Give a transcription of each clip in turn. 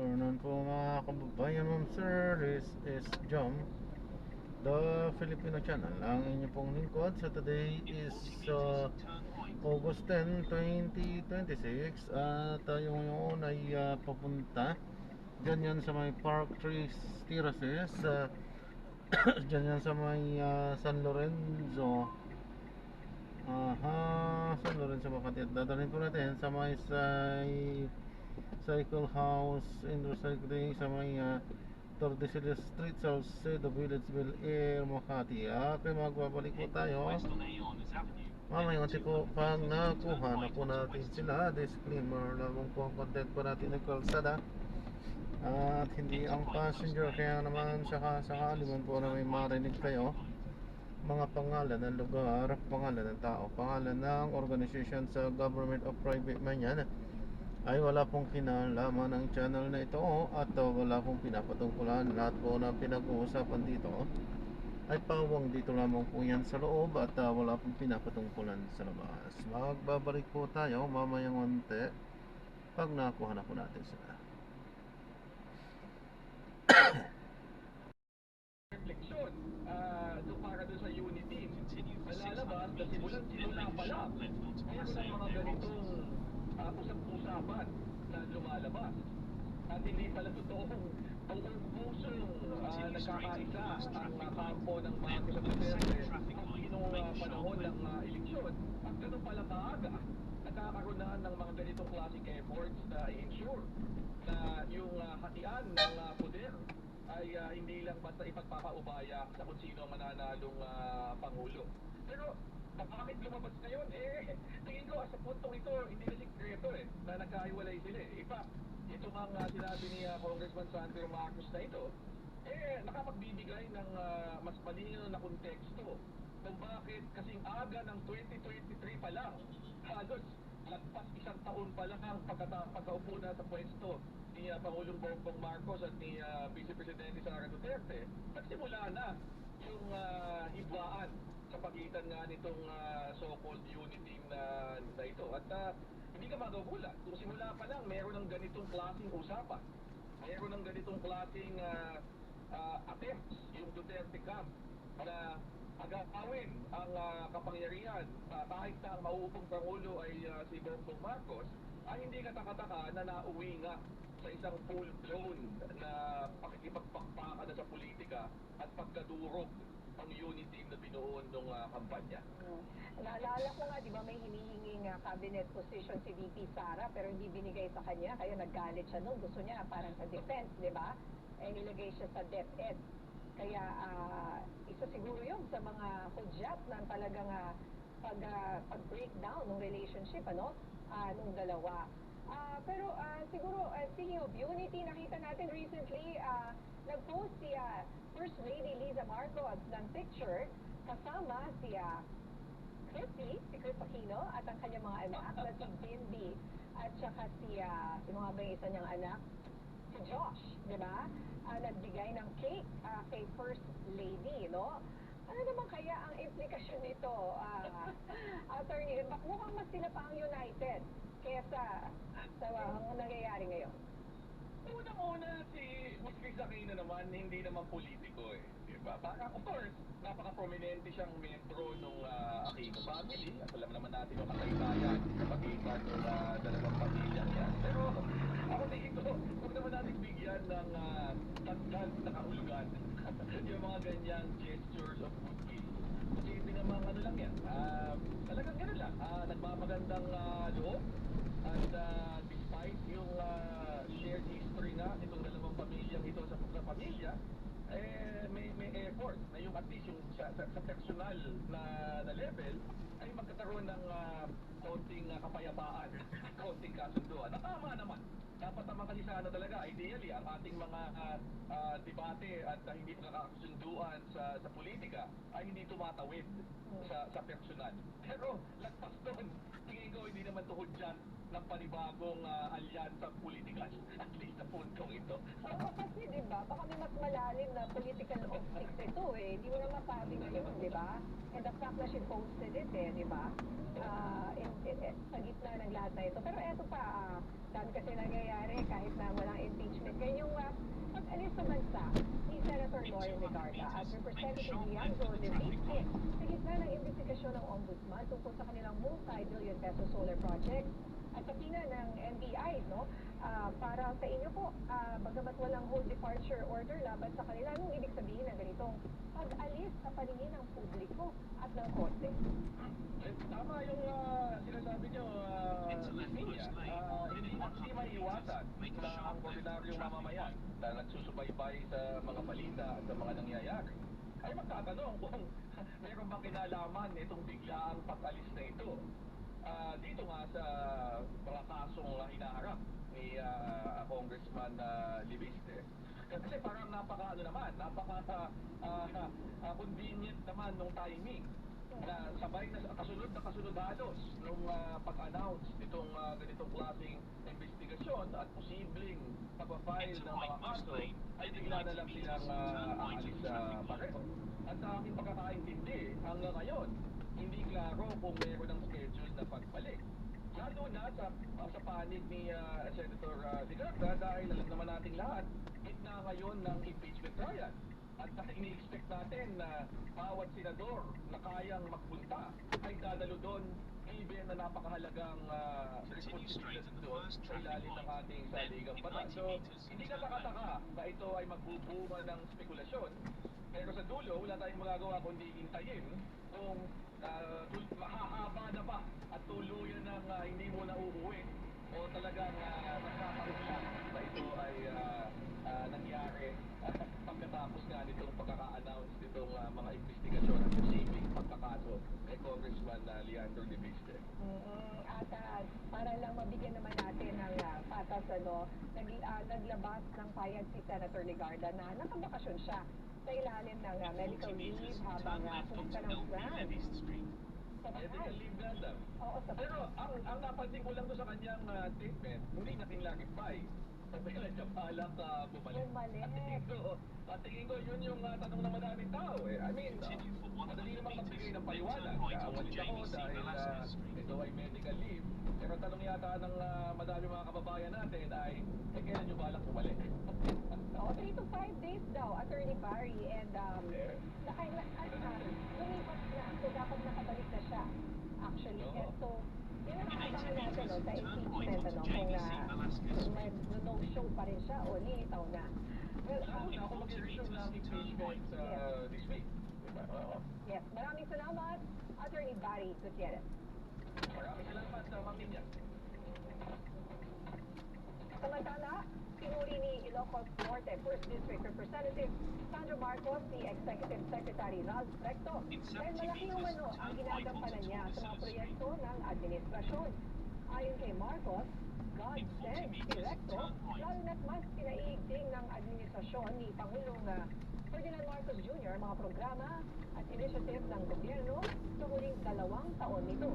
afternoon po mga kababayan, ma'am sir. This is Jom, the Filipino channel. Ang inyo pong lingkod. So today is August 10, 2026. At tayo ngayon ay papunta dyan yan sa may Park Trees Terraces. Dyan yan sa may San Lorenzo. San Lorenzo Makati. At dadalhin po natin sa may Cycle House and Recycling sa may Tordesillas Street, Salcedo Village, Bel Air, Makati. Okay, magbabalik po tayo mamaya kasi po pag nakuha na po natin sila. Disclaimer lamang po ang content po natin ng kalsada at hindi ang passenger, kaya naman sakali man po na may marinig kayo mga pangalan ng lugar, pangalan ng tao, pangalan ng organization sa government o private man yan, ay wala pong kinalaman ng channel na ito at wala pong pinapatungkulan. Lahat po na pinag-uusapan dito ay pawang dito lamang po yan sa loob at wala pong pinapatungkulan sa labas. Magbabalik po tayo mamayang onte pag nakuha na po natin sila. Refleksyon para doon sa unity. Lalabas na simula pa lang. Kaya kung mga ganitong usap-usapan na lumalabas at hindi pala totoong buong puso nagkakaisa ang kampo ng mga Duterte noong panahon ng eleksyon. At gano'n pala maaga, nagkakaroon na ng mga ganitong klaseng efforts na i-ensure na yung hatian ng poder ay hindi lang basta ipagpapaubaya sa kung sino ang mananalong Pangulo. Pero bakit lumabas ngayon? Tingin ko sa puntong ito, hindi na sikreto na nagkahiwalay sila ito nga sinabi ni Congressman Sandro Marcos na ito, nakapagbibigay ng mas malinaw na konteksto kung bakit kasing aga ng 2023 pa lang, halos lagpas isang taon pa lang ang pagkaupo na sa pwesto ni Pangulong Bongbong Marcos at ni Vice Presidente Sara Duterte, nagsimula na yung hiblaan sa pagitan nga nitong so-called unity na ito. At hindi ka magagulat kung simula pa lang meron ng ganitong klaseng usapan, meron ng ganitong klaseng attempts yung Duterte camp na agawin ang kapangyarihan kahit na ang mauupong Pangulo ay si Bongbong Marcos, ay hindi katakataka na nauwi nga sa isang full-blown na pakikipagpakpakan na sa politika at pagkadurog ang unity na binuon ng kampanya. Naalala ko nga, di ba, may hinihinging cabinet position si VP Sara pero hindi binigay sa kanya, kaya naggalit siya noon. Gusto niya parang sa defense, di ba? Nilagay siya sa DepEd. Kaya isa siguro yun sa mga hudyat na talagang pag-breakdown ng relationship, nung dalawa. Pero siguro, speaking of unity, nakita natin recently, nag-post si First Lady Liza Marcos ng picture kasama si Chris Aquino at ang kanyang mga anak na si Bimbi at saka si mga ba yung isa niyang anak? Si Josh, di ba? Nagbigay ng cake kay First Lady, no? Ano naman kaya ang implikasyon nito? Attorney, mukhang mas sila pa ang united kaysa sa nangyayari ngayon. Unang-una, si Ms. Chris Aquino naman, hindi naman politiko diba? Parang, of course, napaka-prominente siyang membro ng Aquino family. At alam naman natin yung kasaysayan sa pagitan ng dalawang pamilya niya. Pero, ako dito, huwag naman natin bigyan ng tagdan na kahulugan yung mga ganyang gestures of goodwill. Kasi pinamang ano lang yan. Talagang gano'n lang. Nagmamagandang loob. At despite yung shared history na itong dalawang pamilyang ito sa pamilya, may effort na yung at least yung sa personal na level ay magkakaroon ng konting kapayapaan, konting kasunduan. Tama naman. Dapat naman kasi sana talaga, ideally, ang ating mga debate at hindi pagkakasunduan sa politika ay hindi tumatawid sa personal. Pero lagpas doon, tingin ko hindi naman tuhod dyan ng panibagong alyansa politikal, at least sa puntong ito. Kasi diba, baka may mas malalim na political optics ito Hindi mo na masabi ngayon, diba? And the fact na she posted it diba? Sa gitna ng lahat na ito. Pero eto pa, dami kasi nangyayari kahit na walang impeachment pag-asa ni Senator Loren Legarda at Representative Leandro Levique sa gitna ng investigasyon ng Ombudsman tungkol sa kanilang multi-billion peso solar project at sakina ng NBI, no? Para sa inyo po, bagamat walang hold departure order laban sa kanila, anong ibig sabihin ng ganitong pag-alis sa paningin ng publiko at ng korte? Tama yung sinasabi nyo, Minya. Hindi maiiwasan na ang ordinaryong mamamayan na nagsusubaybay sa mga balita at sa mga nangyayari ay magtatanong kung meron bang kinalaman itong biglaang pag-alis na ito. Dito nga sa mga kasong hinaharap ni Congressman Levique. Kasi parang napaka convenient naman nung timing na sabay na kasunod halos nung pag-announce nitong ganitong klaseng investigasyon at posibleng pag-file ng mga kaso ay bigla na lang silang aalis pareho. At sa aking pagkakaintindi, hanggang ngayon, hindi klaro kung meron ng schedule na pagbalik. Lalo na sa panig ni Senator Legarda dahil alam naman nating lahat, gitna ngayon ng impeachment trial. At ini-expect natin na bawat senador na kayang magpunta ay dadalo doon even na napakahalagang responsibilidad doon sa ilalim ng ating saligang batas. So, hindi ka nakataka na ito ay magbubunga ng spekulasyon. Pero sa dulo, wala tayong magagawa kundi hintayin kung mahahaba na ba at tuluyan ng hindi mo na uuwi o talagang nagkakaroon lang na ito ay nangyari pagkatapos nga nitong pagkaka-announce nitong mga investigasyon at posibleng pagkakaso kay Congressman Leandro Levique. At para lang mabigyan naman natin ng patas, naglabas ng payag si Senator Legarda na nakabakasyon siya sa ilalim ng medical leave habang pumunta ng France. Medical leave nga daw. Oo, sa Pero ang napansin ko lang doon sa kanyang statement, hindi natin clarify. Sabi lang siya balak bumalik. At tingin ko yun yung tanong ng madaming tao eh. I mean, madali namang magbigay ng paliwanag. Walit ako dahil ito ay medical leave. Pero tanong yata ng madaming mga kababayan natin ay, kailan nyo balak bumalik? 3 to 5 days daw, Attorney Barry, and lumipas na, so dapat nakabalik na siya, actually. And so, yun ang nakabangan natin, no, sa impeachment, ano, kung may no-show pa rin siya o lilitaw na. Well, Ako mag-resume ng impeachment this week. yes, maraming salamat, Attorney Barry Gutierrez. Maraming salamat sa Maminya. Samantala, pinuri ni Ilocos Norte 1st District Representative Sandro Marcos si Executive Secretary Ralph Recto dahil malaki umano ang ginagampanan niya sa mga proyekto ng administrasyon. Ayon kay Marcos, God sent si Recto lalo na't mas pinaiigting ng administrasyon ni Pangulong Ferdinand Marcos Jr. mga programa at initiative ng gobyerno sa huling 2 taon nito.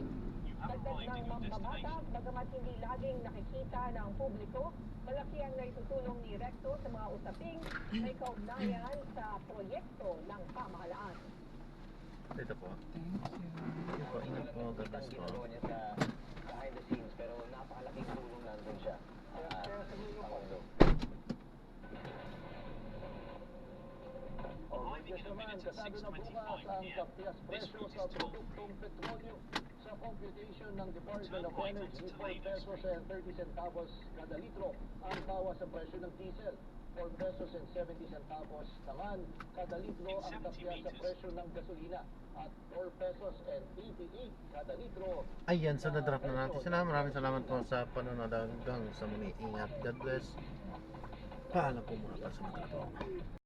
Dagdag ng mambabatas, bagamat hindi laging nakikita ng publiko, malaki ang naitutulong ni Recto sa mga usaping may kaugnayan sa proyekto ng pamahalaan. Ito po. Ito po, ingat po. God bless po. Ginagawa niya sa behind the scenes, pero napakalaking tulong nandun siya. Pangulo. Yes naman, kasado na bukas ang kaptias presyo sa produktong petrolyo sa computation ng Department of Energy, 4 pesos and 30 centavos kada litro ang bawas sa presyo ng diesel. 4 pesos and 70 centavos naman kada litro ang kaptias sa presyo ng gasolina at 4 pesos and 88 kada litro. Ayan, so na-drop na natin sila. Maraming salamat po sa panonood hanggang sa muli. Ingat. God bless. Paalam po muna para sa mga